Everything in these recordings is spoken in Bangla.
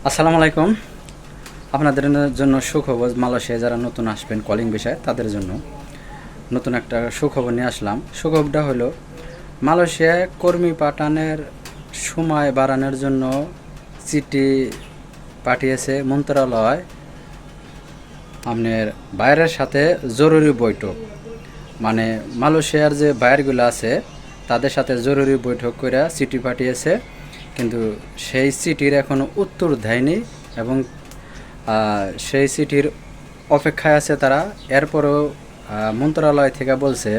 আসসালামু আলাইকুম। আপনাদের জন্য সুখবর, মালয়েশিয়ায় যারা নতুন আসবেন কলিং বিষয়ে তাদের জন্য নতুন একটা সুখবর নিয়ে আসলাম। সুখবরটা হলো মালয়েশিয়ায় কর্মী পাঠানোর সময় বাড়ানোর জন্য চিঠি পাঠিয়েছে মন্ত্রণালয় আপনার বাইরের সাথে জরুরি বৈঠক, মানে মালয়েশিয়ার যে বাইরগুলো আছে তাদের সাথে জরুরি বৈঠক করে চিঠি পাঠিয়েছে, কিন্তু সেই চিঠির এখনও উত্তর দেয়নি এবং সেই চিঠির অপেক্ষায় আছে তারা। এরপরও মন্ত্রণালয় থেকে বলছে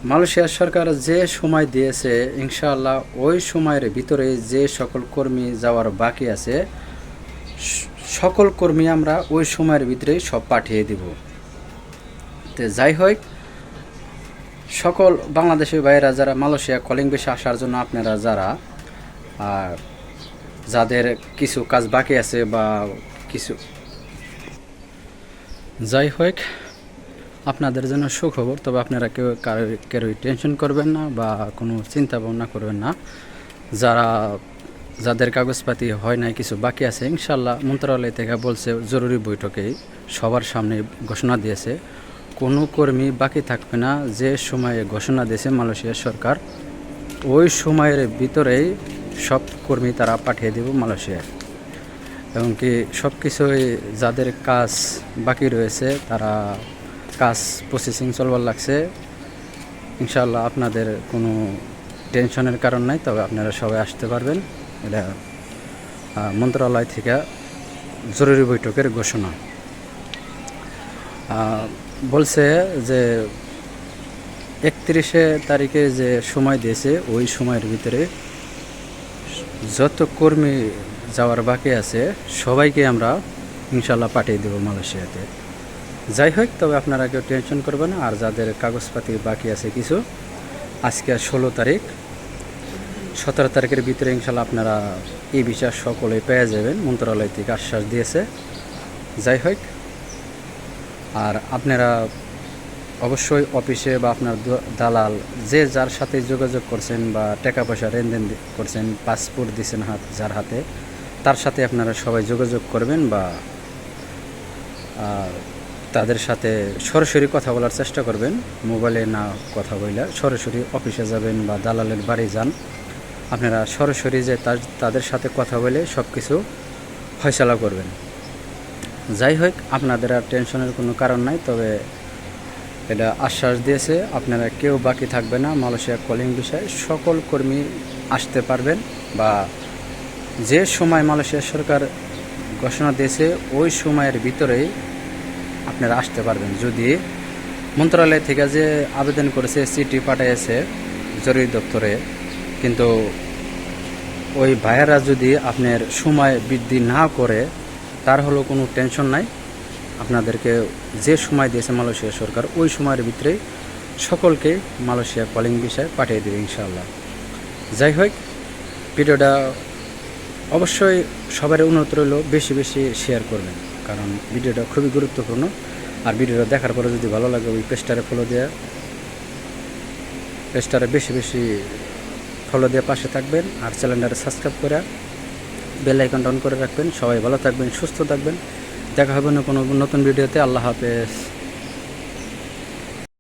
মালয়েশিয়ার সরকার যে সময় দিয়েছে ইনশাআল্লাহ ওই সময়ের ভিতরে যে সকল কর্মী যাওয়ার বাকি আছে সকল কর্মী আমরা ওই সময়ের ভিতরেই সব পাঠিয়ে দিব। তো যাই হোক, সকল বাংলাদেশি ভাইয়েরা যারা মালয়েশিয়া কলিং বেশি আসার জন্য আপনারা যাদের কিছু কাজ বাকি আছে বা কিছু, যাই হোক আপনাদের জন্য সুখবর। তবে আপনারা কেউই টেনশন করবেন না বা কোনো চিন্তা ভাবনা করবেন না। যাদের কাগজপাতি হয় নাই, কিছু বাকি আছে, ইনশাল্লাহ মন্ত্রণালয় থেকে বলছে জরুরি বৈঠকেই সবার সামনে ঘোষণা দিয়েছে কোনো কর্মী বাকি থাকবে না। যে সময়ে ঘোষণা দিয়েছে মালয়েশিয়ার সরকার ওই সময়ের ভিতরেই সব কর্মী তারা পাঠিয়ে দেব মালয়েশিয়ায়। এবং কি সব কিছুই যাদের কাজ বাকি রয়েছে তারা কাজ প্রসেসিং চলবার লাগছে। ইনশাআল্লাহ আপনাদের কোনো টেনশনের কারণ নাই, তবে আপনারা সবাই আসতে পারবেন। এটা মন্ত্রণালয় থেকে জরুরি বৈঠকের ঘোষণা বলছে যে 31 তারিখে যে সময় দিয়েছে ওই সময়ের ভিতরে যত কর্মী যাওয়ার বাকি আছে সবাইকে আমরা ইনশাল্লাহ পাঠিয়ে দেব মালয়েশিয়াতে। যাই হোক, তবে আপনারা কেউ টেনশন করবেন না। আর যাদের কাগজপাতি বাকি আছে কিছু, আজকে 16 তারিখ, 17 তারিখের ভিতরে ইনশাল্লাহ আপনারা এই বিচার সকলে পেয়ে যাবেন, মন্ত্রণালয় থেকে আশ্বাস দিয়েছে। যাই হোক, আর আপনারা অবশ্যই অফিসে বা আপনার দালাল যে যার সাথে যোগাযোগ করছেন বা টাকা পয়সা লেনদেন করছেন, পাসপোর্ট দিচ্ছেন যার হাতে, তার সাথে আপনারা সবাই যোগাযোগ করবেন বা তাদের সাথে সরাসরি কথা বলার চেষ্টা করবেন। মোবাইলে না কথা বলে সরাসরি অফিসে যাবেন বা দালালের বাড়ি যান, আপনারা সরাসরি যে তাদের সাথে কথা বলে সব কিছু ফয়সালা করবেন। যাই হোক, আপনাদের আর টেনশনের কোনো কারণ নাই। তবে এটা আশ্বাস দিয়েছে আপনারা কেউ বাকি থাকবে না। মালয়েশিয়া কলিং বিষয়ে সকল কর্মী আসতে পারবেন বা যে সময় মালয়েশিয়া সরকার ঘোষণা দিয়েছে ওই সময়ের ভিতরেই আপনারা আসতে পারবেন। যদি মন্ত্রণালয় থেকে যে আবেদন করেছে, চিঠি পাঠিয়েছে জরুরি দপ্তরে, কিন্তু ওই ভাইয়েরা যদি আপনার সময় বৃদ্ধি না করে তার হলো কোনো টেনশন নাই। আপনাদেরকে যে সময় দিয়েছে মালয়েশিয়া সরকার ওই সময়ের ভিতরে সকলকে মালয়েশিয়া কলিং বিষয়ে পাঠিয়ে দেবে ইনশাআল্লাহ। যাই হোক, ভিডিওটা অবশ্যই সবার অনুরোধ রইল বেশি বেশি শেয়ার করবেন, কারণ ভিডিওটা খুবই গুরুত্বপূর্ণ। আর ভিডিওটা দেখার পরে যদি ভালো লাগে ওই পেজটারে বেশি বেশি ফলো দিয়ে পাশে থাকবেন। আর চ্যানেলটারে সাবস্ক্রাইব করে বেল আইকনটা অন করে রাখবেন। সবাই ভালো থাকবেন, সুস্থ থাকবেন। দেখা হবে না কোনো নতুন ভিডিওতে। আল্লাহ হাফেজ।